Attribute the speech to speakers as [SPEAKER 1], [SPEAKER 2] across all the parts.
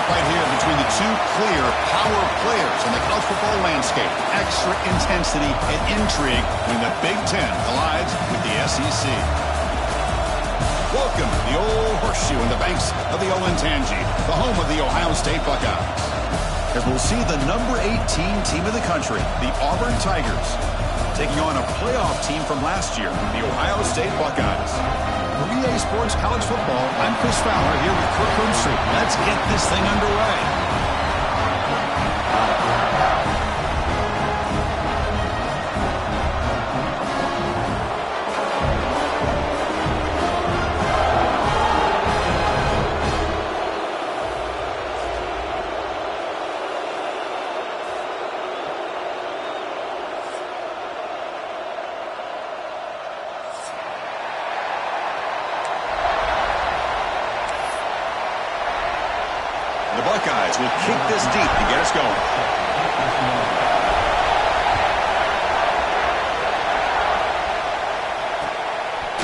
[SPEAKER 1] matchup right here between the two clear power players in the college football landscape. Extra intensity and intrigue when the Big Ten collides with the SEC. Welcome to the old horseshoe in the banks of the Ncaa, the home of the Ohio State Buckeyes. As we'll see the number 18 team in the country, the Auburn Tigers, taking on a playoff team from last year, the Ohio State Buckeyes. For EA Sports College Football, I'm Chris Fowler here with Kirk Herbstreit. Let's get this thing underway. The Buckeyes will kick this deep to get us going.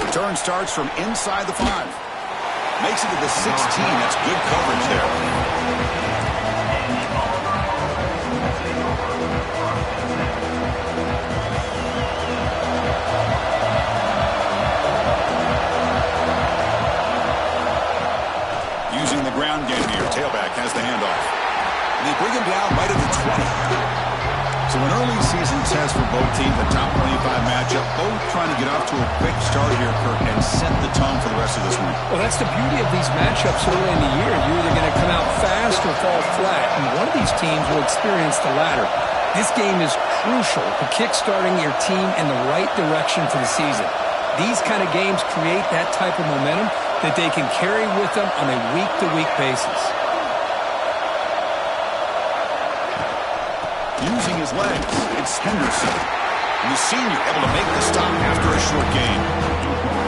[SPEAKER 1] Return starts from inside the 5. Makes it to the 16. That's good coverage there. Using the ground game here. Tailback has the handoff. And they bring him down right at the 20. So an early season test for both teams, a top 25 matchup. Both trying to get off to a quick start here, Kirk, and set the tone for the rest of this one.
[SPEAKER 2] Well, that's the beauty of these matchups early in the year. You're either going to come out fast or fall flat, and one of these teams will experience the latter. This game is crucial to kick-starting your team in the right direction for the season. These kind of games create that type of momentum that they can carry with them on a week-to-week basis.
[SPEAKER 1] Using his legs, it's Henderson. And the senior able to make the stop after a short gain.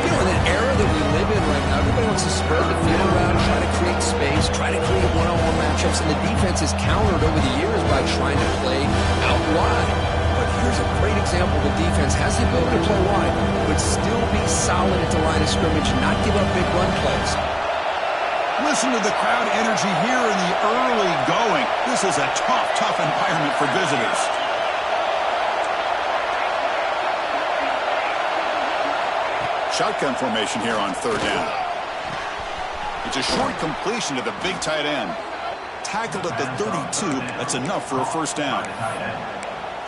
[SPEAKER 2] You know, in an era that we live in right now, everybody wants to spread the field around, try to create space, try to create one-on-one matchups, and the defense is countered over the years by trying to play out wide. But here's a great example. The defense has the ability to play wide, but still be solid at the line of scrimmage, not give up big run plays.
[SPEAKER 1] Listen to the crowd energy here in the early going. This is a tough environment for visitors. Shotgun formation here on third down. It's a short completion to the big tight end. Tackled at the 32. That's enough for a first down.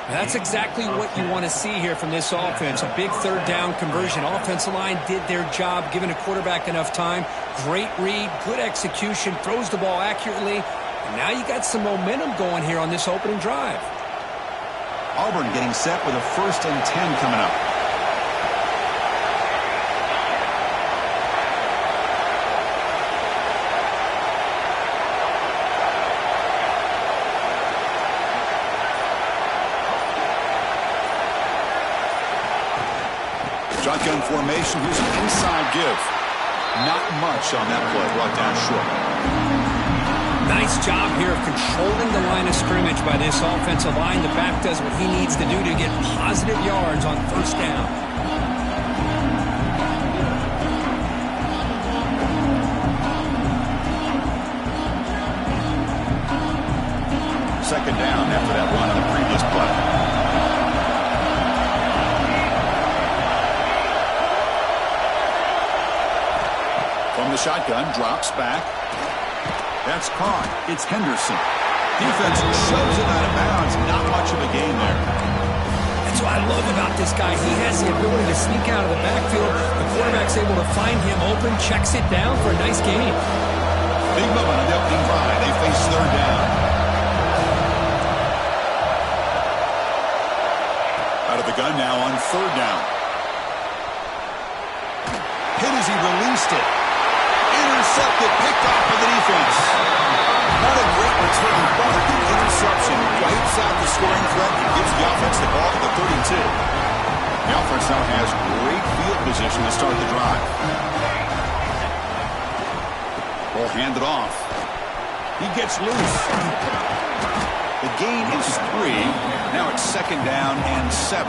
[SPEAKER 2] That's exactly what you want to see here from this offense. A big third down conversion. Offensive line did their job, giving a quarterback enough time. Great read, good execution, throws the ball accurately. And now you got some momentum going here on this opening drive.
[SPEAKER 1] Auburn getting set with a 1st and 10 coming up. Shotgun formation. Here's an inside give. Not much on that play. Brought down short.
[SPEAKER 2] Nice job here of controlling the line of scrimmage by this offensive line. The back does what he needs to do to get positive yards on first down.
[SPEAKER 1] Second down after that run on the previous play. From the shotgun, drops back. That's caught. It's Henderson. Defense shoves it out of bounds. Not much of a gain there.
[SPEAKER 2] That's what I love about this guy. He has the ability to sneak out of the backfield. The quarterback's able to find him open, checks it down for a nice gain.
[SPEAKER 1] Big moment on the opening drive. They face third down. Out of the gun now on third down. Hit as he released it. Intercepted, picked off by the defense. Not a great return, but the interception wipes out the scoring threat and gives the offense the ball at the 32. The offense now has great field position to start the drive. Ball handed off. He gets loose. The gain is 3. Now it's second down and 7.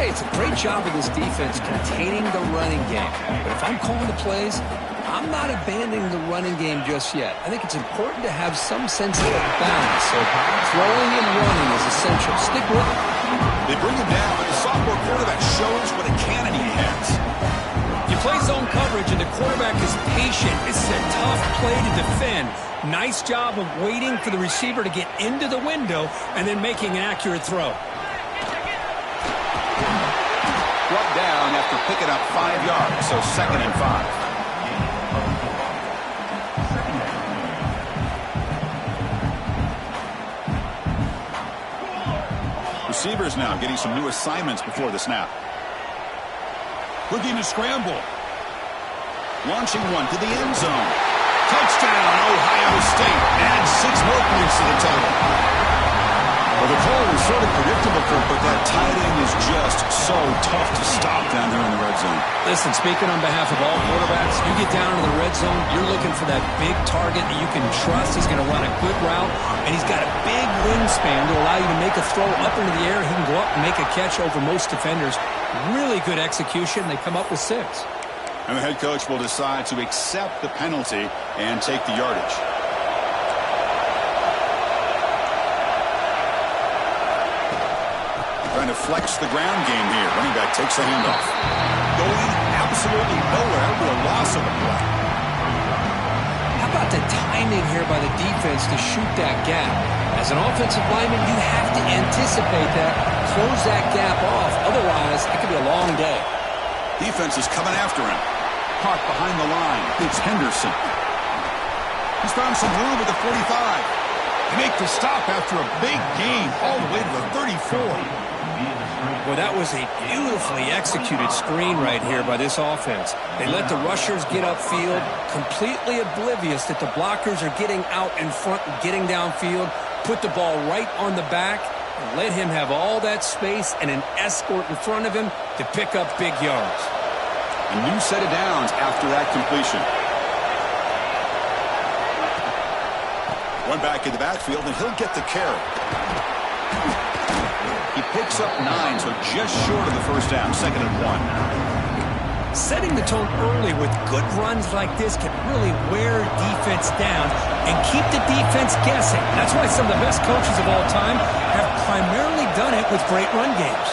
[SPEAKER 2] Hey, it's a great job of this defense containing the running game. But if I'm calling the plays, I'm not abandoning the running game just yet. I think it's important to have some sense of balance. So throwing and running is essential. Stick with it.
[SPEAKER 1] They bring him down, but the sophomore quarterback shows what a cannon he has.
[SPEAKER 3] You play zone coverage and the quarterback is patient. This is a tough play to defend. Nice job of waiting for the receiver to get into the window and then making an accurate throw.
[SPEAKER 1] Brought down after picking up 5 yards, so 2nd and 5. Receivers now getting some new assignments before the snap. Looking to scramble. Launching one to the end zone. Touchdown, Ohio State. Add 6 more points to the total. Well, the call was sort of predictable, Kirk, but that tight end is just so tough to stop down there in the red zone.
[SPEAKER 3] Listen, speaking on behalf of all quarterbacks, you get down into the red zone, you're looking for that big target that you can trust. He's going to run a good route, and he's got a big wingspan to allow you to make a throw up into the air. He can go up and make a catch over most defenders. Really good execution. They come up with 6.
[SPEAKER 1] And the head coach will decide to accept the penalty and take the yardage. Trying to flex the ground game here. Running back takes the handoff. Going absolutely nowhere with a loss of a play.
[SPEAKER 2] How about the timing here by the defense to shoot that gap? As an offensive lineman, you have to anticipate that, close that gap off. Otherwise, it could be a long day.
[SPEAKER 1] Defense is coming after him. Hawk behind the line. It's Henderson. He's found some room at the 45. They make the stop after a big gain all the way to the 34.
[SPEAKER 3] Well, that was a beautifully executed screen right here by this offense. They let the rushers get upfield, completely oblivious that the blockers are getting out in front and getting downfield, put the ball right on the back, and let him have all that space and an escort in front of him to pick up big yards.
[SPEAKER 1] A new set of downs after that completion. One back in the backfield, and he'll get the carry. He picks up 9, so just short of the first down, 2nd and 1.
[SPEAKER 3] Setting the tone early with good runs like this can really wear defense down and keep the defense guessing. That's why some of the best coaches of all time have primarily done it with great run games.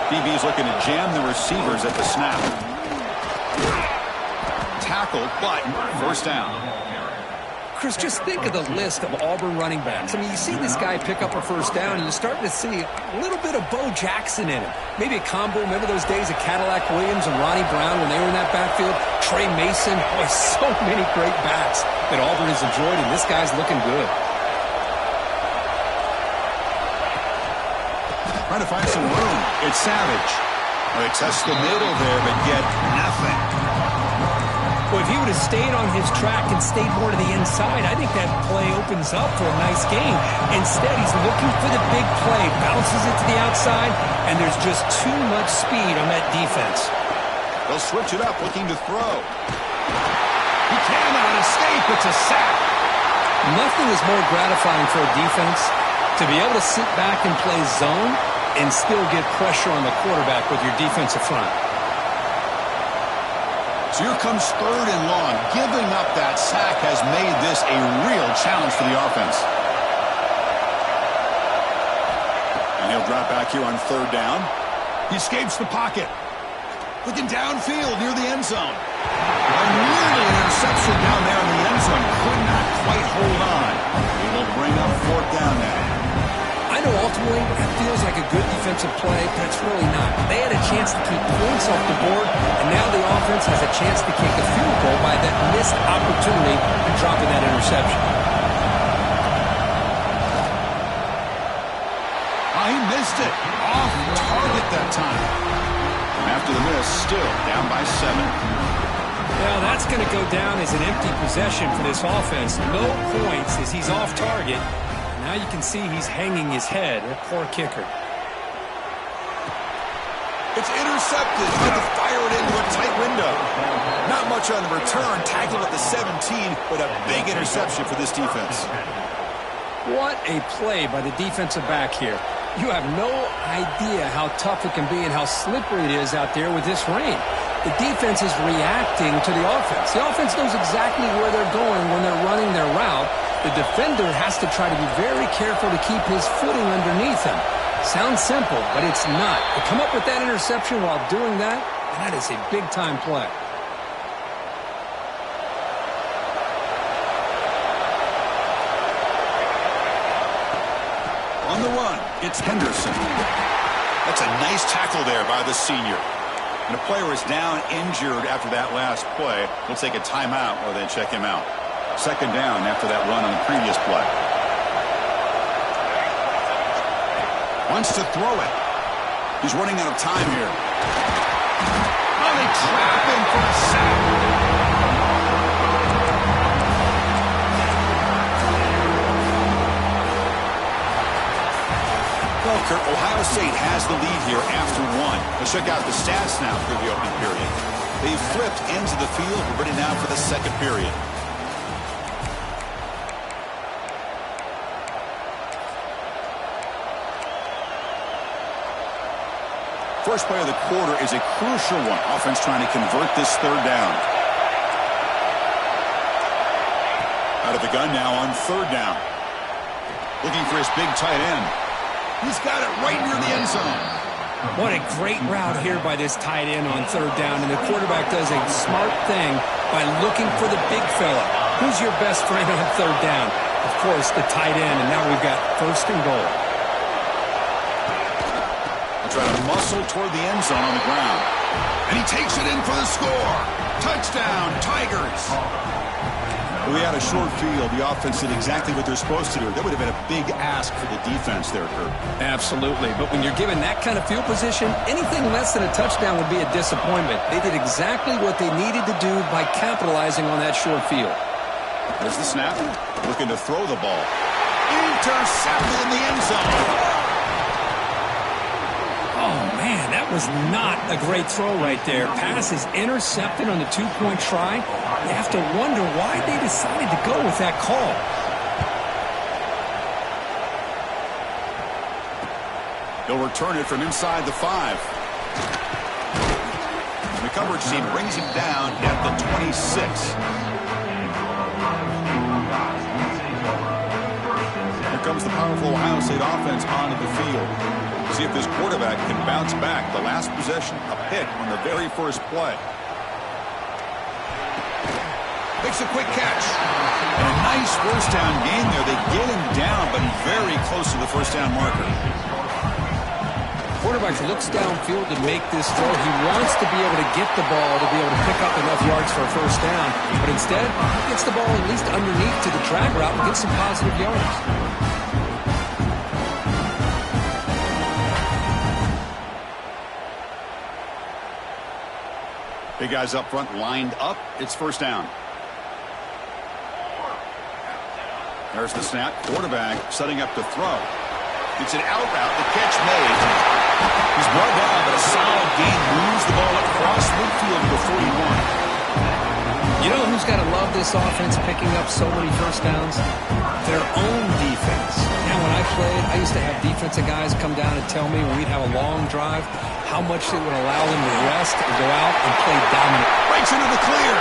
[SPEAKER 1] DB's looking to jam the receivers at the snap. Tackled, but first down.
[SPEAKER 2] Chris, just think of the list of Auburn running backs. I mean, you see this guy pick up a first down, and you're starting to see a little bit of Bo Jackson in him. Maybe a combo. Remember those days of Cadillac Williams and Ronnie Brown when they were in that backfield? Trey Mason. Boy, so many great backs that Auburn has enjoyed, and this guy's looking good.
[SPEAKER 1] Trying to find some room. It's Savage. Well, they test the middle there, but get nothing.
[SPEAKER 3] Well, if he would have stayed on his track and stayed more to the inside, I think that play opens up for a nice game. Instead, he's looking for the big play, bounces it to the outside, and there's just too much speed on that defense.
[SPEAKER 1] They'll switch it up, looking to throw. He cannot escape. It's a sack.
[SPEAKER 2] Nothing is more gratifying for a defense to be able to sit back and play zone and still get pressure on the quarterback with your defensive front.
[SPEAKER 1] So here comes 3rd and long. Giving up that sack has made this a real challenge for the offense. And he'll drop back here on 3rd down. He escapes the pocket. Looking downfield near the end zone. Nearly an interception down there in the end zone. Could not quite hold on. He will bring up 4th down now.
[SPEAKER 2] I know ultimately that feels like a good defensive play, but it's really not. They had a chance to keep points off the board, and now the offense has a chance to kick a field goal by that missed opportunity and dropping that interception.
[SPEAKER 1] He missed it. Off target that time. After the miss, still down by 7.
[SPEAKER 3] Well, that's going to go down as an empty possession for this offense. No points as he's off target. Now you can see he's hanging his head. A poor kicker.
[SPEAKER 1] It's intercepted. Trying to fire it into a tight window. Not much on the return. Tackled at the 17, but a big interception for this defense.
[SPEAKER 3] What a play by the defensive back here. You have no idea how tough it can be and how slippery it is out there with this rain. The defense is reacting to the offense. The offense knows exactly where they're going when they're running their route. The defender has to try to be very careful to keep his footing underneath him. Sounds simple, but it's not. To come up with that interception while doing that, that is a big-time play.
[SPEAKER 1] On the run, it's Henderson. That's a nice tackle there by the senior. And a player is down injured after that last play. We'll take a timeout or then check him out. Second down after that run on the previous play. Wants to throw it. He's running out of time here. Oh, they trap him for a sack. Well, Kurt, Ohio State has the lead here after one. Let's check out the stats now for the opening period. They've flipped into the field. We're ready now for the second period. First play of the quarter is a crucial one. Offense trying to convert this third down. Out of the gun now on third down. Looking for his big tight end. He's got it right near the end zone.
[SPEAKER 3] What a great route here by this tight end on third down. And the quarterback does a smart thing by looking for the big fella. Who's your best friend on third down? Of course, the tight end. And now we've got first and goal.
[SPEAKER 1] Try to muscle toward the end zone on the ground. And he takes it in for the score. Touchdown, Tigers. We had a short field. The offense did exactly what they're supposed to do. That would have been a big ask for the defense there, Kurt.
[SPEAKER 3] Absolutely. But when you're given that kind of field position, anything less than a touchdown would be a disappointment. They did exactly what they needed to do by capitalizing on that short field.
[SPEAKER 1] There's the snap. Looking to throw the ball. Intercepted in the end zone.
[SPEAKER 3] Oh, man, that was not a great throw right there. Pass is intercepted on the two-point try. You have to wonder why they decided to go with that call.
[SPEAKER 1] He'll return it from inside the 5. The coverage team brings him down at the 26. Here comes the powerful Ohio State offense onto the field. See if this quarterback can bounce back. The last possession, a pick on the very first play. Makes a quick catch. And a nice first down gain there. They get him down, but very close to the first down marker.
[SPEAKER 3] Quarterback looks downfield to make this throw. He wants to be able to get the ball to be able to pick up enough yards for a first down. But instead, he gets the ball at least underneath to the drag route and gets some positive yards.
[SPEAKER 1] Big guys up front lined up. It's first down. There's the snap. Quarterback setting up to throw. It's an out route. The catch made. He's brought down, but a solid gain moves the ball across midfield to 41.
[SPEAKER 3] You know who's got to love this offense picking up so many first downs? Their own defense. Now, when I played, I used to have defensive guys come down and tell me when we'd have a long drive how much it would allow them to rest and go out and play dominant.
[SPEAKER 1] Breaks into the clear.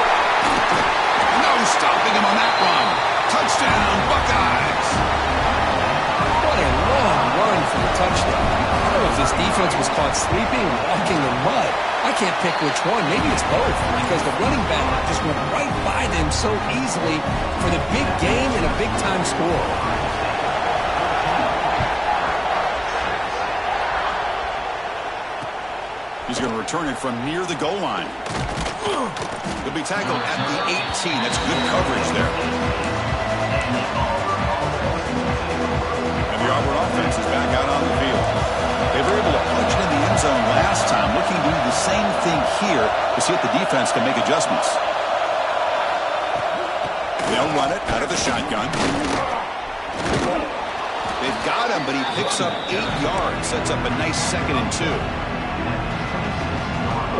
[SPEAKER 1] No stopping him on that run. Touchdown, Buckeyes.
[SPEAKER 3] What a long run for the touchdown. I don't know if this defense was caught sleeping or walking in mud. I can't pick which one. Maybe it's both, because the running back just went right by them so easily for the big game and a big-time score.
[SPEAKER 1] He's going to return it from near the goal line. He'll be tackled at the 18. That's good coverage there. And the Auburn offense is back out on the field. They were able to punch it in the end zone last time, looking to do the same thing here to see if the defense can make adjustments. They'll run it out of the shotgun. They've got him, but he picks up 8 yards. Sets up a nice 2nd and 2.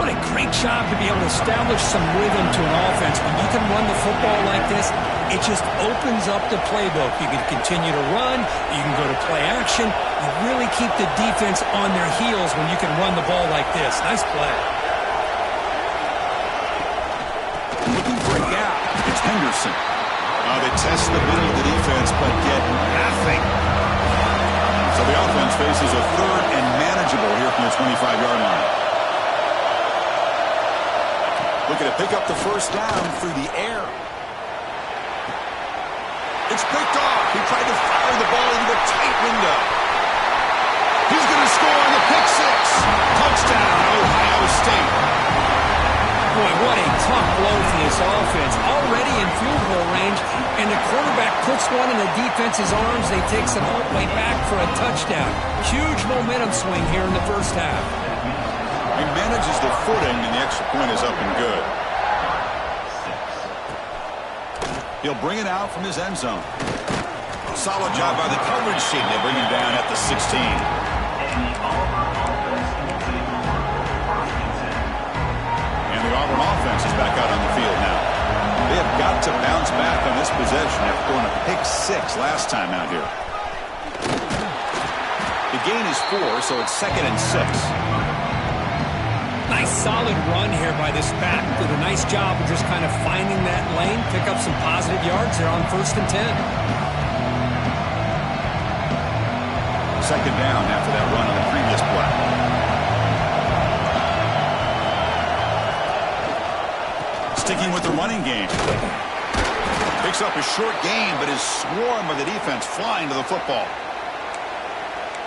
[SPEAKER 3] What a great job to be able to establish some rhythm to an offense. When you can run the football like this, it just opens up the playbook. You can continue to run. You can go to play action. You really keep the defense on their heels when you can run the ball like this. Nice play.
[SPEAKER 1] Looking for a gap. It's Henderson. They test the middle of the defense, but get nothing. So the offense faces a third and manageable here from the 25-yard line. Looking to pick up the first down through the air. It's picked off. He tried to fire the ball into a tight window. He's going to score on the pick six. Touchdown, Ohio State.
[SPEAKER 3] Boy, what a tough blow for this offense. Already in field goal range, and the quarterback puts one in the defense's arms. They takes it all the way back for a touchdown. Huge momentum swing here in the first half.
[SPEAKER 1] He manages the footing, and the extra point is up and good. He'll bring it out from his end zone. Solid job by the coverage team. They bring him down at the 16. The Auburn offense is back out on the field now. They have got to bounce back on this possession after throwing a pick six last time out here. The gain is 4, so it's 2nd and 6.
[SPEAKER 3] Nice solid run here by this back. Did a nice job of just kind of finding that lane, pick up some positive yards there on 1st and 10.
[SPEAKER 1] 2nd down after that run on the previous play. Sticking with the running game. Picks up a short gain, but is swarmed by the defense flying to the football.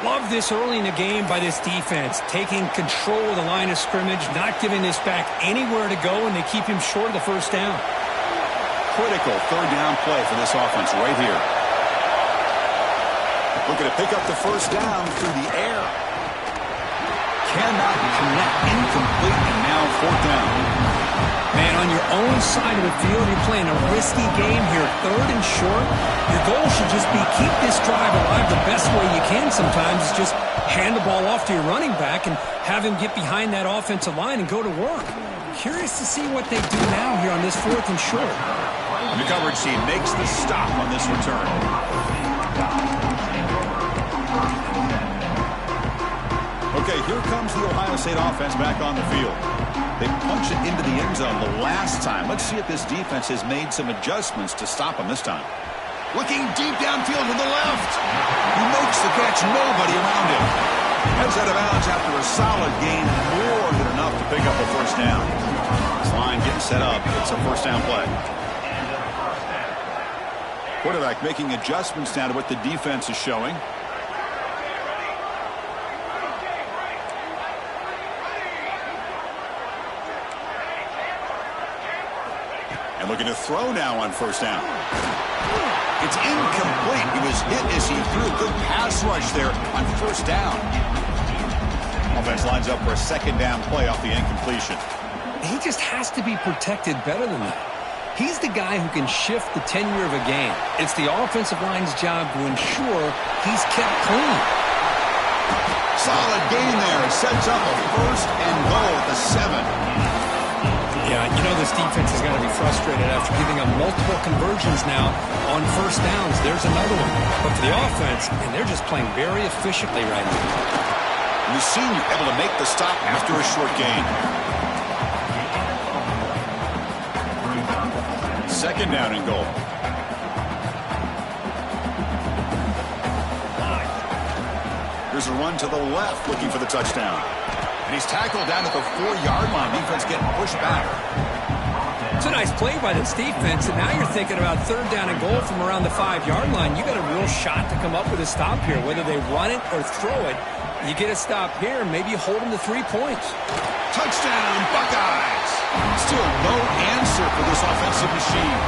[SPEAKER 3] Love this early in the game by this defense. Taking control of the line of scrimmage, not giving this back anywhere to go, and they keep him short of the first down.
[SPEAKER 1] Critical 3rd down play for this offense right here. Looking to pick up the first down through the air. Cannot connect, incomplete, and now 4th down.
[SPEAKER 3] Man, on your own side of the field, you're playing a risky game here. 3rd and short. Your goal should just be keep this drive alive the best way you can sometimes. Is just hand the ball off to your running back and have him get behind that offensive line and go to work. Curious to see what they do now here on this 4th and short.
[SPEAKER 1] The coverage team makes the stop on this return. Okay, here comes the Ohio State offense back on the field. They punch it into the end zone the last time. Let's see if this defense has made some adjustments to stop him this time. Looking deep downfield to the left. He makes the catch, nobody around him. Heads out of bounds after a solid gain, more than enough to pick up a first down. This line getting set up. It's a first down play. Quarterback making adjustments now to what the defense is showing. And looking to throw now on first down. It's incomplete. He was hit as he threw a good pass rush there on first down. Offense lines up for a 2nd down play off the incompletion.
[SPEAKER 3] He just has to be protected better than that. He's the guy who can shift the tenure of a game. It's the offensive line's job to ensure he's kept clean.
[SPEAKER 1] Solid gain there. Sets up a 1st and goal at the 7.
[SPEAKER 3] Yeah, you know this defense has got to be frustrated after giving up multiple conversions now on first downs. There's another one. But for the offense, and they're just playing very efficiently right now.
[SPEAKER 1] And the senior able to make the stop after a short gain. 2nd down and goal. Here's a run to the left looking for the touchdown. And he's tackled down at the 4-yard line. Defense getting pushed back.
[SPEAKER 3] It's a nice play by this defense, and now you're thinking about 3rd down and goal from around the 5-yard line. You got a real shot to come up with a stop here, whether they run it or throw it. You get a stop here, maybe you hold them to 3 points.
[SPEAKER 1] Touchdown, Buckeyes! Still no answer for this offensive machine.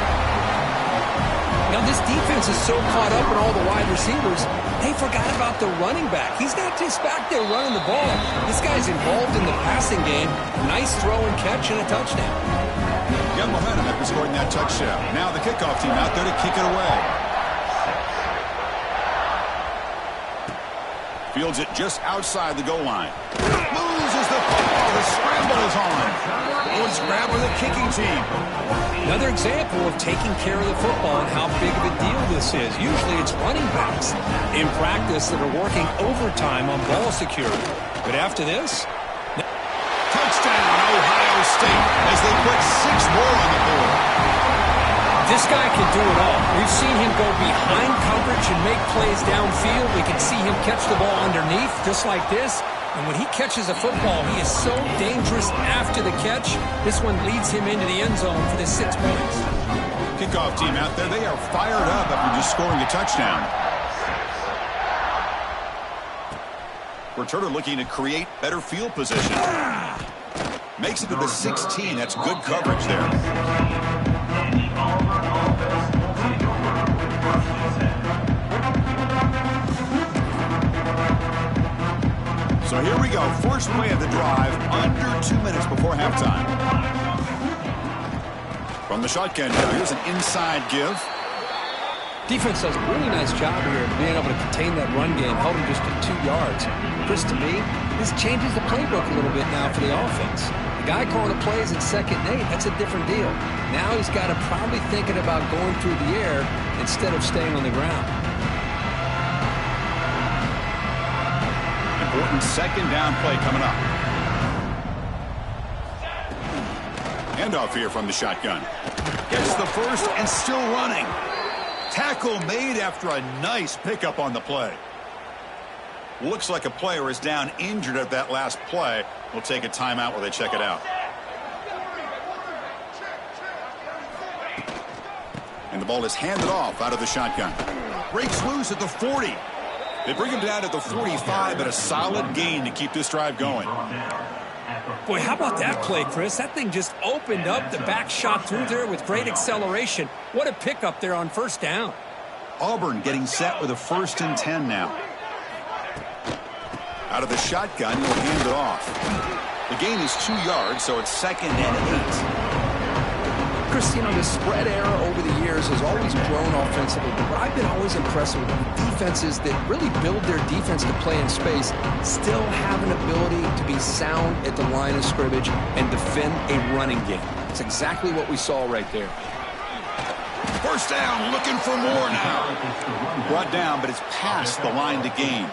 [SPEAKER 3] Now this defense is so caught up in all the wide receivers, they forgot about the running back. He's not just back there running the ball. This guy's involved in the passing game. Nice throw and catch and a touchdown.
[SPEAKER 1] Young momentum after scoring that touchdown. Now the kickoff team out there to kick it away. Fields it just outside the goal line. Loses the football. The scramble is on. kicking team.
[SPEAKER 3] Another example of taking care of the football and how big of a deal this is. Usually it's running backs in practice that are working overtime on ball security. But after this,
[SPEAKER 1] touchdown, Ohio State, as they put 6 more on the board.
[SPEAKER 3] this guy can do it all. We've seen him go behind coverage and make plays downfield. We can see him catch the ball underneath just like this. And when he catches a football, he is so dangerous after the catch. This one leads him into the end zone for the 6 points.
[SPEAKER 1] Kickoff team out there, they are fired up after just scoring a touchdown. Returner looking to create better field position. Makes it to the 16. That's good coverage there. So here we go. First play of the drive, under 2 minutes before halftime. From the shotgun now, here's an inside give.
[SPEAKER 2] Defense does a really nice job here of being able to contain that run game, held him just to 2 yards. Chris, to me, this changes the playbook a little bit now for the offense. The guy calling the plays at 2nd and 8, that's a different deal. Now he's got to probably thinking about going through the air instead of staying on the ground.
[SPEAKER 1] Important 2nd down play coming up. Handoff here from the shotgun. Gets the first and still running. Tackle made after a nice pickup on the play. Looks like a player is down injured at that last play. We'll take a timeout while they check it out. And the ball is handed off out of the shotgun. Breaks loose at the 40. They bring him down at the 45, but a solid gain to keep this drive going.
[SPEAKER 3] Boy, how about that play, Chris? That thing just opened up. The back shot through there with great acceleration. What a pickup there on 1st down.
[SPEAKER 1] Auburn getting set with a 1st and 10 now. Out of the shotgun, he'll hand it off. The gain is 2 yards, so it's 2nd and 8.
[SPEAKER 2] Chris, you know, the spread era over the years has always grown offensively, but what I've been always impressed with defenses that really build their defense to play in space still have an ability to be sound at the line of scrimmage and defend a running game. It's exactly what we saw right there.
[SPEAKER 1] 1st down, looking for more now. Brought down, but it's past the line to gain.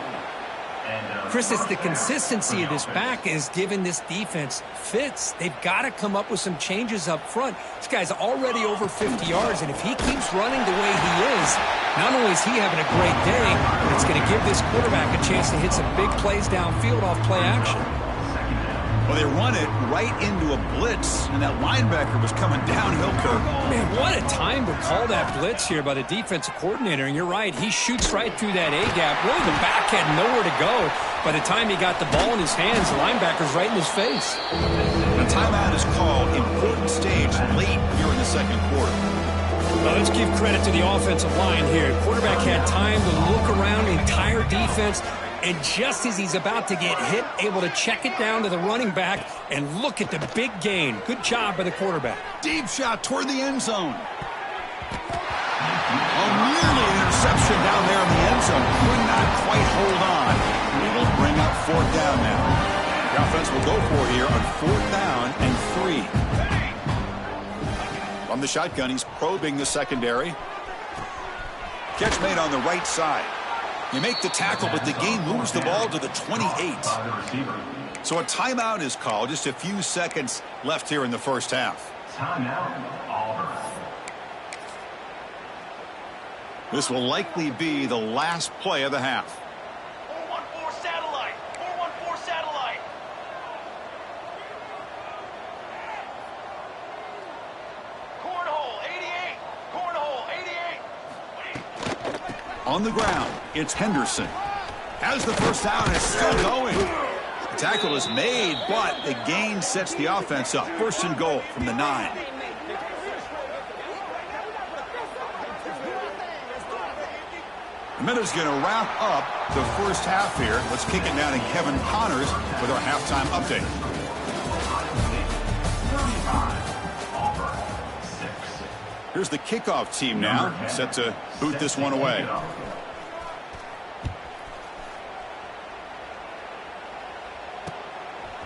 [SPEAKER 3] Chris, it's the consistency of this back is giving this defense fits. They've got to come up with some changes up front. This guy's already over 50 yards, and if he keeps running the way he is, not only is he having a great day, but it's going to give this quarterback a chance to hit some big plays downfield off play action.
[SPEAKER 1] Well, they run it right into a blitz, and that linebacker was coming downhill curve.
[SPEAKER 3] Man, what a time to call that blitz here by the defensive coordinator. And you're right, he shoots right through that A-gap. Really, the back had nowhere to go. By the time he got the ball in his hands, the linebacker's right in his face.
[SPEAKER 1] A timeout is called. Important stage late here in the 2nd quarter.
[SPEAKER 3] Well, let's give credit to the offensive line here. Quarterback had time to look around the entire defense. And just as he's about to get hit, able to check it down to the running back and look at the big gain. Good job by the quarterback.
[SPEAKER 1] Deep shot toward the end zone. Oh, nearly an interception down there in the end zone. Could not quite hold on. It'll bring up 4th down now. The offense will go for it here on 4th down and 3. From the shotgun, he's probing the secondary. Catch made on the right side. You make the tackle, but the gain moves the ball to the 28. So a timeout is called. Just a few seconds left here in the 1st half.
[SPEAKER 4] Timeout, Auburn.
[SPEAKER 1] This will likely be the last play of the half.
[SPEAKER 4] 414 satellite. 414 satellite. Cornhole 88. Cornhole 88.
[SPEAKER 1] On the ground, it's Henderson. Has the 1st down, and it's still going. The tackle is made, but the gain sets the offense up. 1st and goal from the 9. The minute's going to wrap up the 1st half here. Let's kick it down to Kevin Connors with our halftime update.
[SPEAKER 4] 35, Auburn, 6.
[SPEAKER 1] Here's the kickoff team now, set to boot this one away.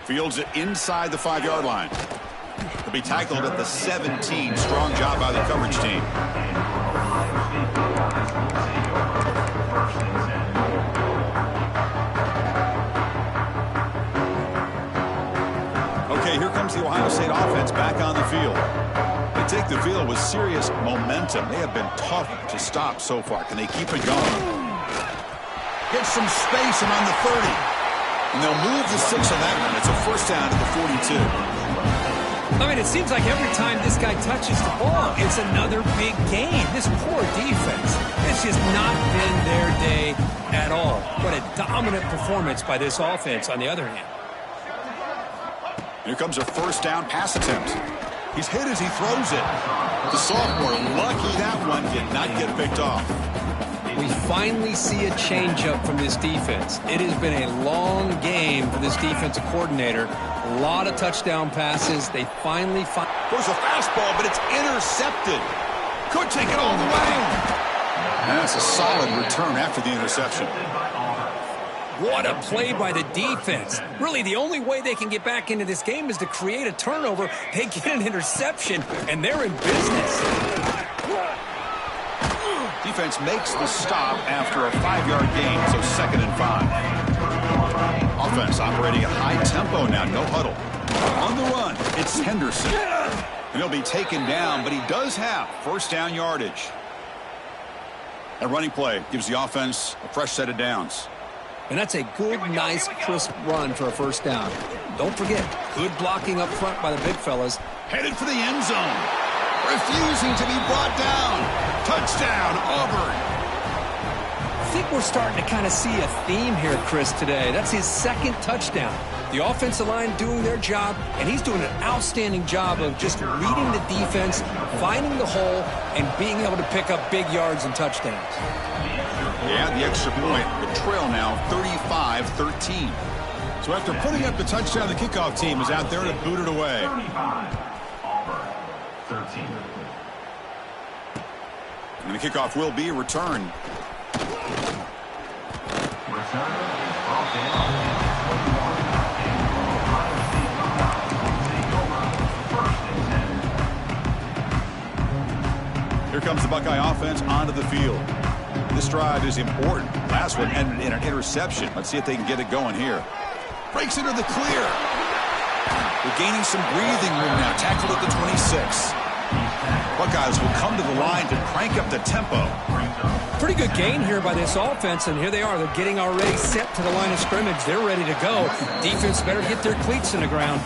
[SPEAKER 1] Fields it inside the 5-yard line. He'll be tackled at the 17. Strong job by the coverage team. Okay, here comes the Ohio State offense back on the field. They take the field with serious momentum. They have been tough to stop so far. Can they keep it going? Get some space and on the 30. And they'll move the 6 on that one. It's a first down to the 42.
[SPEAKER 3] I mean, it seems like every time this guy touches the ball, it's another big game. This poor defense, it's just not been their day at all. What a dominant performance by this offense on the other hand.
[SPEAKER 1] Here comes a first down pass attempt. He's hit as he throws it. The sophomore, lucky that one did not get picked off.
[SPEAKER 3] We finally see a changeup from this defense. It has been a long game for this defensive coordinator. A lot of touchdown passes. They finally find.
[SPEAKER 1] There's a fastball, but it's intercepted. Could take it all the way. And that's a solid return after the interception.
[SPEAKER 3] What a play by the defense. Really, the only way they can get back into this game is to create a turnover. They get an interception, and they're in business.
[SPEAKER 1] Defense makes the stop after a 5-yard gain, so 2nd and 5. Offense operating at high tempo now, no huddle. On the run, it's Henderson. And he'll be taken down, but he does have first down yardage. That running play gives the offense a fresh set of downs.
[SPEAKER 3] And that's a good, nice, crisp run for a first down. Don't forget, good blocking up front by the big fellas.
[SPEAKER 1] Headed for the end zone. Refusing to be brought down. Touchdown, Auburn.
[SPEAKER 3] I think we're starting to kind of see a theme here, Chris, today. That's his 2nd touchdown. The offensive line doing their job, and he's doing an outstanding job of just reading the defense, finding the hole, and being able to pick up big yards and touchdowns.
[SPEAKER 1] Yeah, the extra point. The trail now 35-13. So after putting up the touchdown, the kickoff team is out there to boot it away.
[SPEAKER 4] 35, Auburn, 13.
[SPEAKER 1] And the kickoff will be returned.
[SPEAKER 4] Return is brought down at 21. Ohio State Buckeyes take over 1st and 10.
[SPEAKER 1] Here comes the Buckeye offense onto the field. This drive is important. Last one ended in an interception. Let's see if they can get it going here. Breaks into the clear. They're gaining some breathing room now. Tackled at the 26. Buckeyes will come to the line to crank up the tempo.
[SPEAKER 3] Pretty good gain here by this offense, and here they are. They're getting already set to the line of scrimmage. They're ready to go. Defense better get their cleats in the ground.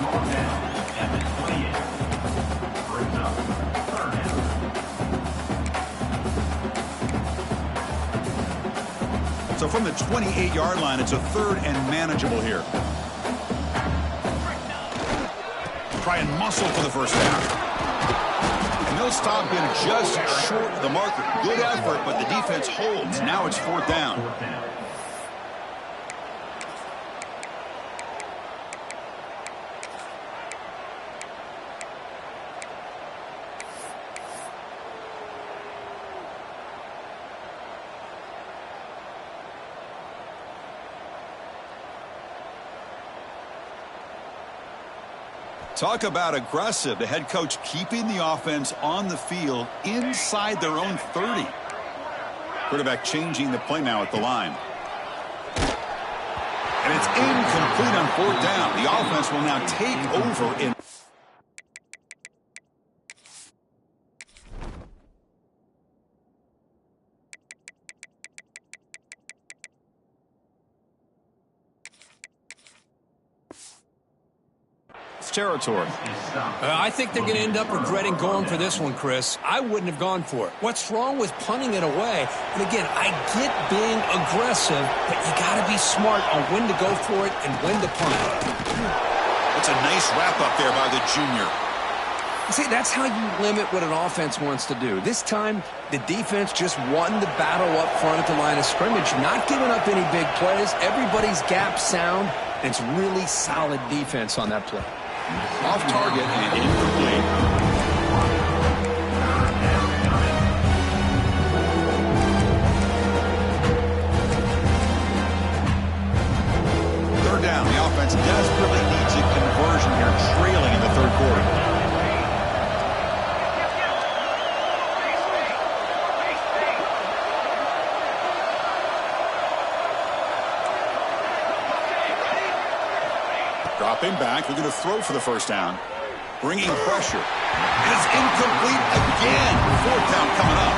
[SPEAKER 1] So from the 28-yard line, it's a 3rd and manageable here. Try and muscle for the first down. And they'll stop in just short of the marker. Good effort, but the defense holds. Now it's 4th down. Talk about aggressive. The head coach keeping the offense on the field inside their own 30. Quarterback changing the play now at the line. And it's incomplete on 4th down. The offense will now take over in. Territory.
[SPEAKER 3] I think they're going to end up regretting going for this one, Chris. I wouldn't have gone for it. What's wrong with punting it away? And again, I get being aggressive, but you got to be smart on when to go for it and when to punt it.
[SPEAKER 1] That's a nice wrap up there by the junior.
[SPEAKER 3] See, that's how you limit what an offense wants to do. This time, the defense just won the battle up front at the line of scrimmage, not giving up any big plays. Everybody's gap sound. And it's really solid defense on that play.
[SPEAKER 1] Off target and incomplete. Third down. The offense desperately needs a conversion here, trailing in the 3rd quarter. Dropping back, looking to throw for the first down. Bringing pressure. And it's incomplete again. Fourth down coming up.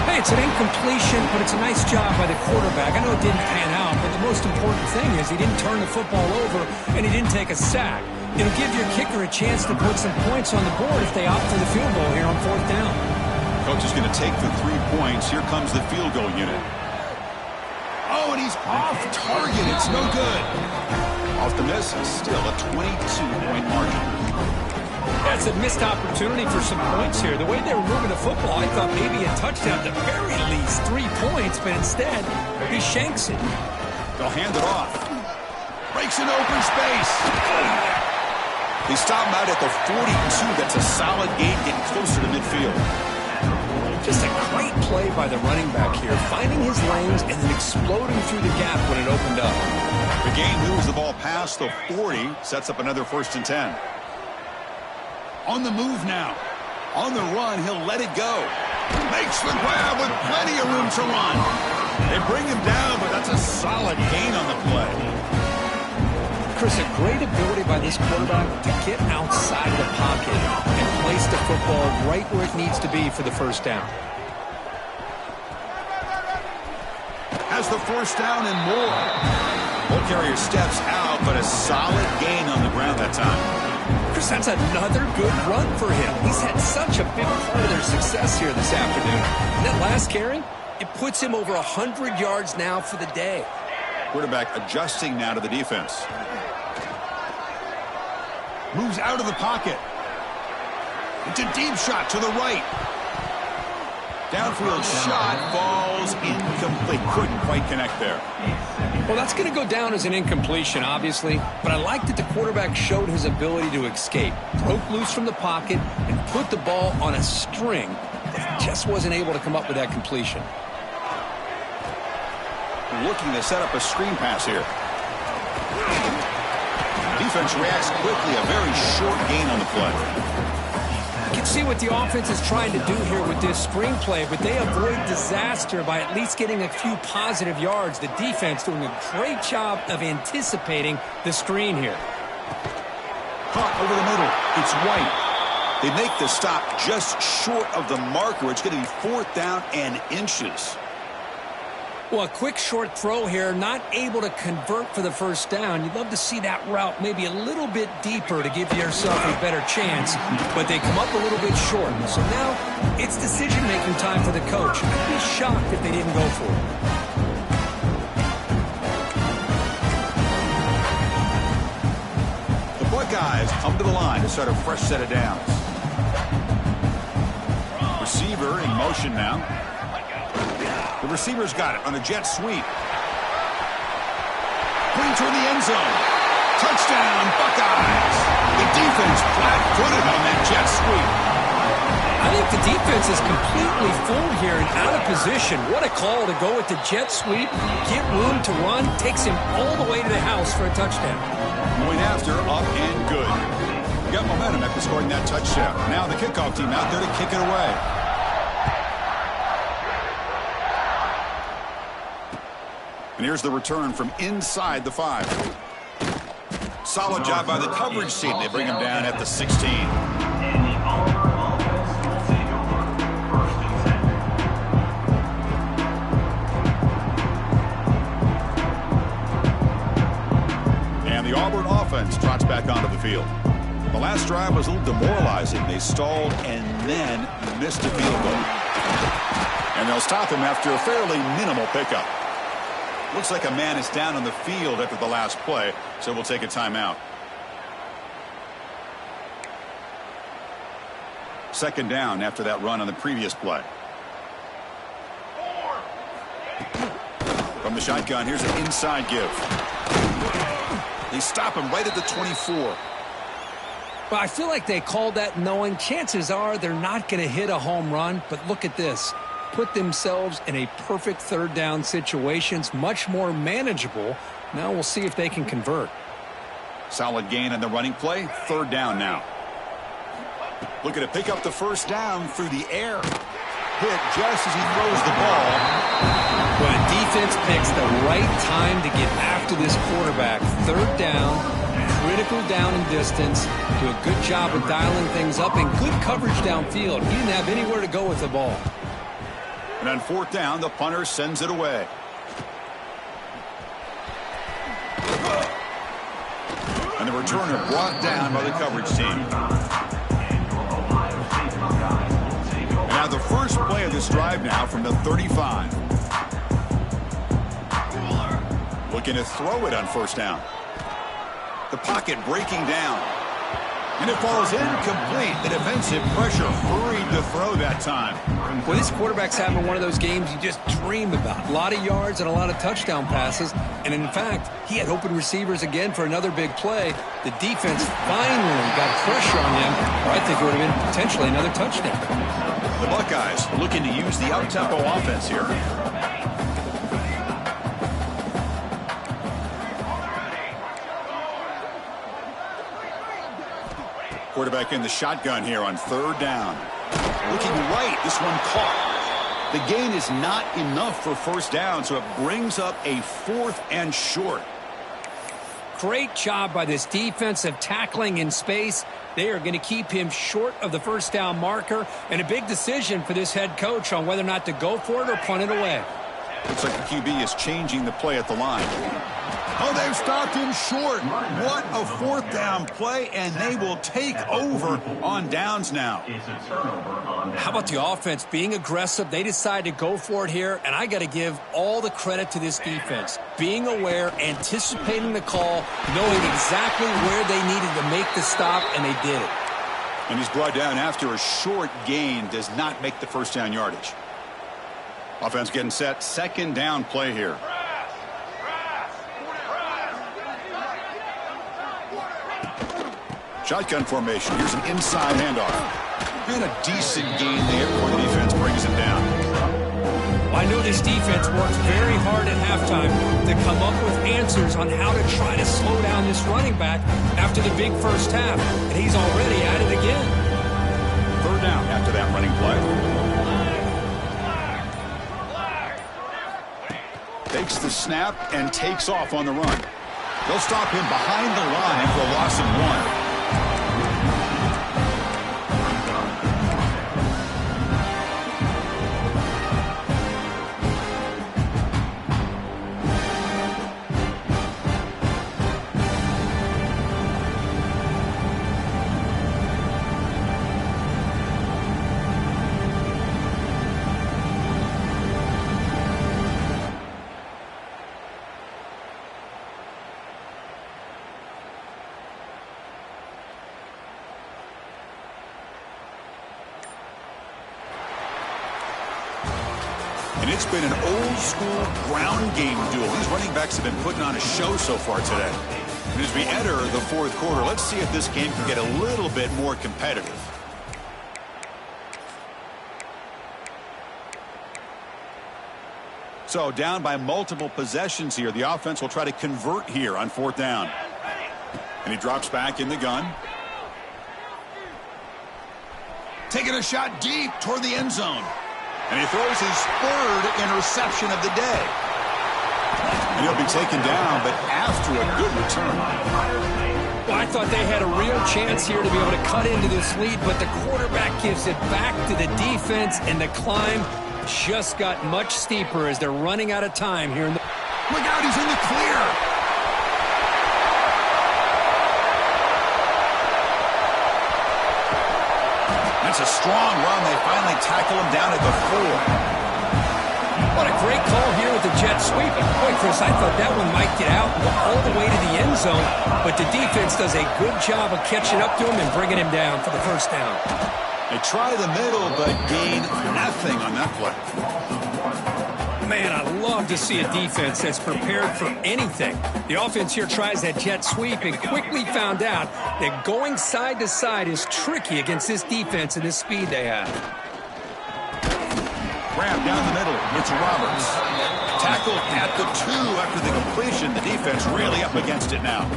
[SPEAKER 3] Hey, it's an incompletion, but it's a nice job by the quarterback. I know it didn't pan out, but the most important thing is he didn't turn the football over and he didn't take a sack. It'll give your kicker a chance to put some points on the board if they opt for the field goal here on fourth down.
[SPEAKER 1] Coach is going to take the 3 points. Here comes the field goal unit. Oh, and he's off target. It's no good. Off the miss, still a 22-point margin.
[SPEAKER 3] That's a missed opportunity for some points here. The way they were moving the football, I thought maybe a touchdown at the very least, 3 points, but instead, he shanks it.
[SPEAKER 1] They'll hand it off. Breaks an open space. They stop him out at the 42. That's a solid gain, getting closer to midfield.
[SPEAKER 3] Just a great play by the running back here, finding his lanes and then exploding through the gap when it opened up.
[SPEAKER 1] The game moves the ball past the 40, sets up another 1st and 10. On the move now. On the run, he'll let it go. Makes the grab with plenty of room to run. They bring him down, but that's a solid gain on the play.
[SPEAKER 3] Chris, a great ability by this quarterback to get outside of the pocket and place the football right where it needs to be for the first down.
[SPEAKER 1] Has the first down and more. Ball carrier steps out, but a solid gain on the ground that time.
[SPEAKER 3] Chris, that's another good run for him. He's had such a big part of their success here this afternoon. And that last carry, it puts him over 100 yards now for the day.
[SPEAKER 1] Quarterback adjusting now to the defense. Moves out of the pocket. It's a deep shot to the right. Downfield shot falls incomplete. Couldn't quite connect there.
[SPEAKER 3] Well, that's going to go down as an incompletion, obviously. But I like that the quarterback showed his ability to escape. Broke loose from the pocket and put the ball on a string. But just wasn't able to come up with that completion.
[SPEAKER 1] Looking to set up a screen pass here. Defense reacts quickly. A very short gain on the play.
[SPEAKER 3] You can see what the offense is trying to do here with this screen play, but they avoid disaster by at least getting a few positive yards. The defense doing a great job of anticipating the screen here.
[SPEAKER 1] Caught over the middle. It's White. They make the stop just short of the marker. It's going to be 4th down and inches.
[SPEAKER 3] Well, a quick short throw here, not able to convert for the first down. You'd love to see that route maybe a little bit deeper to give yourself a better chance, but they come up a little bit short. So now it's decision-making time for the coach. I'd be shocked if they didn't go for it.
[SPEAKER 1] The Buckeyes come to the line to start a fresh set of downs. Receiver in motion now. The receiver's got it on a jet sweep. Clean toward the end zone. Touchdown, Buckeyes. The defense flat-footed on that jet sweep.
[SPEAKER 3] I think the defense is completely fooled here and out of position. What a call to go with the jet sweep, get room to run, takes him all the way to the house for a touchdown.
[SPEAKER 1] Going after, up and good. Got momentum after scoring that touchdown. Now the kickoff team out there to kick it away. And here's the return from inside the 5. Solid job by the coverage team. They bring him down at the 16. And the Auburn offense trots back onto the field. The last drive was a little demoralizing. They stalled and then missed a field goal. And they'll stop him after a fairly minimal pickup. Looks like a man is down on the field after the last play, so we'll take a timeout. 2nd down after that run on the previous play. From the shotgun, here's an inside give. They stop him right at the 24.
[SPEAKER 3] Well, I feel like they called that knowing chances are they're not going to hit a home run, but look at this. Put themselves in a perfect 3rd down situations, much more manageable. Now we'll see if they can convert.
[SPEAKER 1] Solid gain on the running play. 3rd down now. Looking to pick up the first down through the air. Hit just as he throws the ball.
[SPEAKER 3] When a defense picks the right time to get after this quarterback, 3rd down, critical down and distance, do a good job of dialing things up, and good coverage downfield. He didn't have anywhere to go with the ball.
[SPEAKER 1] And on 4th down, the punter sends it away. And the returner brought down by the coverage team. And now the first play of this drive now from the 35. Looking to throw it on 1st down. The pocket breaking down. And it falls incomplete. The defensive pressure hurried to throw that time.
[SPEAKER 3] Well, this quarterback's having one of those games you just dream about. A lot of yards and a lot of touchdown passes. And in fact, he had open receivers again for another big play. The defense finally got pressure on him. I think it would have been potentially another touchdown.
[SPEAKER 1] The Buckeyes looking to use the up-tempo offense here. Quarterback in the shotgun here on 3rd down. Looking right, this one caught. The gain is not enough for 1st down, so it brings up a 4th and short.
[SPEAKER 3] Great job by this defensive tackling in space. They are going to keep him short of the 1st down marker, and a big decision for this head coach on whether or not to go for it or punt it away.
[SPEAKER 1] Looks like the QB is changing the play at the line. Oh, they've stopped him short. What a 4th down play, and they will take over on downs now.
[SPEAKER 3] How about the offense being aggressive? They decide to go for it here, and I got to give all the credit to this defense. Being aware, anticipating the call, knowing exactly where they needed to make the stop, and they did it.
[SPEAKER 1] And he's brought down after a short gain does not make the 1st down yardage. Offense getting set. 2nd down play here. Shotgun formation. Here's an inside handoff. And a decent gain there before the defense brings him down.
[SPEAKER 3] Well, I know this defense worked very hard at halftime to come up with answers on how to try to slow down this running back after the big first half. And he's already at it again.
[SPEAKER 1] 3rd down after that running play. Takes the snap and takes off on the run. They'll stop him behind the line for a loss of 1. And it's been an old-school ground game duel. These running backs have been putting on a show so far today. And as we enter the 4th quarter, let's see if this game can get a little bit more competitive. So down by multiple possessions here. The offense will try to convert here on 4th down. And he drops back in the gun. Taking a shot deep toward the end zone. And he throws his 3rd interception of the day. And he'll be taken down, but after a good return.
[SPEAKER 3] Well, I thought they had a real chance here to be able to cut into this lead, but the quarterback gives it back to the defense, and the climb just got much steeper as they're running out of time here.
[SPEAKER 1] Look out, he's in the clear. That's a strong run. They finally tackle him down at the 4.
[SPEAKER 3] What a great call here with the jet sweep. Boy, Chris, I thought that one might get out and go all the way to the end zone, but the defense does a good job of catching up to him and bringing him down for the 1st down.
[SPEAKER 1] They try the middle, but gain nothing on that play.
[SPEAKER 3] Man, I love to see a defense that's prepared for anything. The offense here tries that jet sweep and quickly found out that going side to side is tricky against this defense and this speed they have.
[SPEAKER 1] Grab down the middle. It's Roberts. Tackled at the 2 after the completion. The defense really up against it now.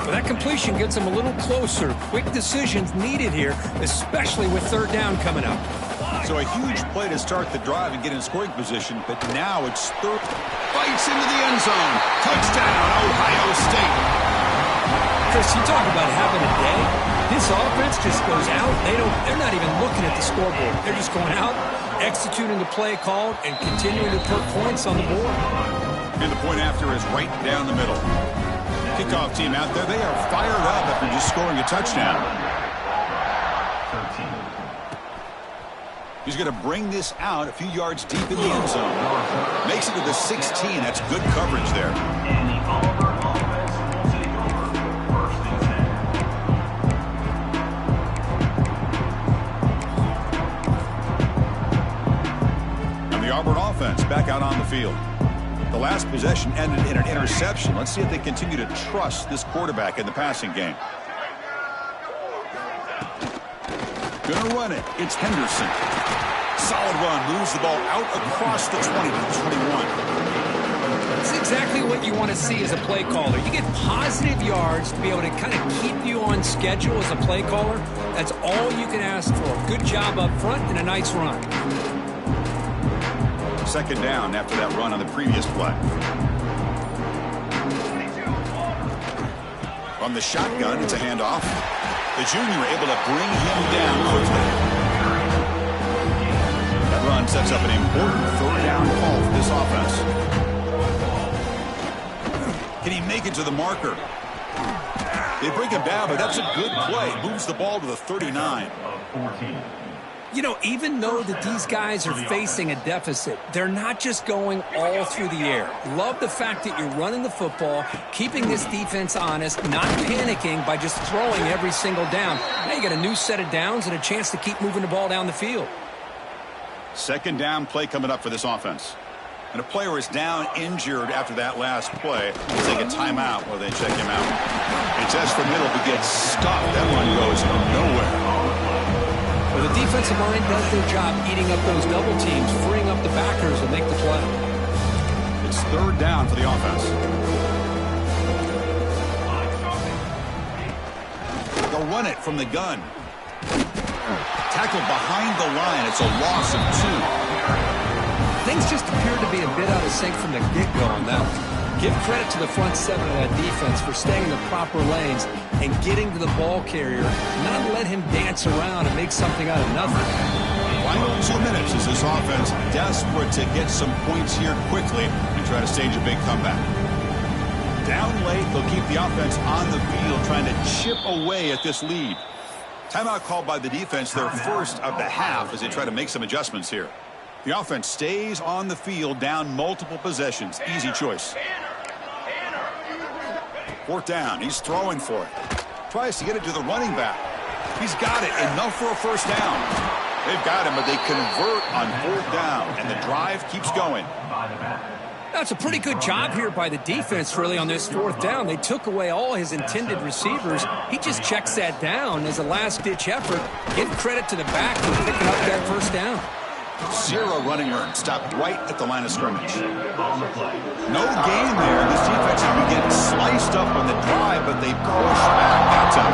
[SPEAKER 3] Well, that completion gets them a little closer. Quick decisions needed here, especially with 3rd down coming up.
[SPEAKER 1] So a huge play to start the drive and get in scoring position, but now it's 3rd. Fights into the end zone. Touchdown, Ohio State.
[SPEAKER 3] Chris, you talk about having a day. This offense just goes out. They're not even looking at the scoreboard. They're just going out, executing the play called, and continuing to put points on the board.
[SPEAKER 1] And the point after is right down the middle. Kickoff team out there. They are fired up after just scoring a touchdown. He's going to bring this out a few yards deep in the end zone. Makes it to the 16. That's good coverage there. And the Auburn offense back out on the field. The last possession ended in an interception. Let's see if they continue to trust this quarterback in the passing game. Gonna run it. It's Henderson. Solid run. Moves the ball out across the 20 to the 21.
[SPEAKER 3] That's exactly what you want to see as a play caller. You get positive yards to be able to kind of keep you on schedule as a play caller. That's all you can ask for. Good job up front and a nice run.
[SPEAKER 1] Second down after that run on the previous play. From the shotgun, it's a handoff. The junior able to bring him down quickly. That run sets up an important third down call for this offense. Can he make it to the marker? They bring him down, but that's a good play. Moves the ball to the 39.
[SPEAKER 3] You know, even though that these guys are facing a deficit, they're not just going all through the air. Love the fact that you're running the football, keeping this defense honest, not panicking by just throwing every single down. Now you got a new set of downs and a chance to keep moving the ball down the field.
[SPEAKER 1] Second down play coming up for this offense. And a player is down injured after that last play. We'll take a timeout while they check him out. It's S for middle, but gets stopped. That one goes nowhere.
[SPEAKER 3] Well, the defensive line does their job eating up those double teams, freeing up the backers and make the play.
[SPEAKER 1] It's third down for the offense. They'll run it from the gun. Tackled behind the line. It's a loss of 2.
[SPEAKER 3] Things just appear to be a bit out of sync from the get-go on that one. Give credit to the front seven of that defense for staying in the proper lanes and getting to the ball carrier, not let him dance around and make something out of nothing.
[SPEAKER 1] Final 2 minutes as this offense desperate to get some points here quickly and try to stage a big comeback. Down late, they'll keep the offense on the field trying to chip away at this lead. Timeout called by the defense, their first of the half, as they try to make some adjustments here. The offense stays on the field, down multiple possessions. Easy choice. Fourth down. He's throwing for it. Tries to get it to the running back. He's got it. Enough for a first down. They've got him, but they convert on fourth down, and the drive keeps going.
[SPEAKER 3] That's a pretty good job here by the defense, really, on this fourth down. They took away all his intended receivers. He just checks that down as a last-ditch effort. Give credit to the back for picking up that first down.
[SPEAKER 1] 0 running room. Stopped right at the line of scrimmage. No gain there. This defense has been getting sliced up on the drive, but they push back that time.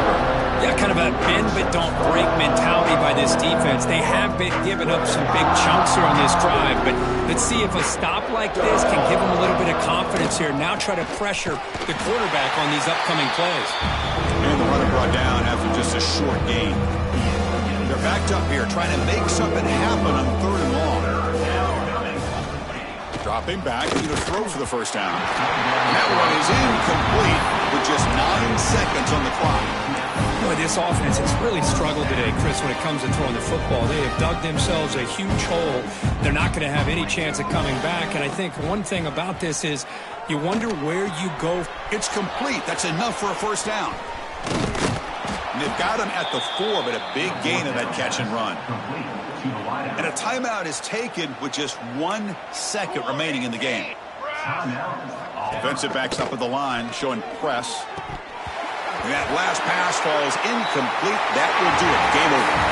[SPEAKER 3] Yeah, kind of a bend but don't break mentality by this defense. They have been giving up some big chunks here on this drive, but let's see if a stop like this can give them a little bit of confidence here. Now try to pressure the quarterback on these upcoming plays.
[SPEAKER 1] And the runner brought down after just a short gain. They're backed up here, trying to make something happen on third and long. Dropping back, going to throw for the first down. And that one is incomplete with just 9 seconds on the clock.
[SPEAKER 3] Boy, this offense has really struggled today, Chris, when it comes to throwing the football. They have dug themselves a huge hole. They're not going to have any chance of coming back. And I think one thing about this is you wonder where you go.
[SPEAKER 1] It's complete. That's enough for a first down. And they've got him at the 4, but a big gain of that catch and run. And a timeout is taken with just 1 second remaining in the game. Defensive backs up at the line, showing press. And that last pass falls incomplete. That will do it. Game over.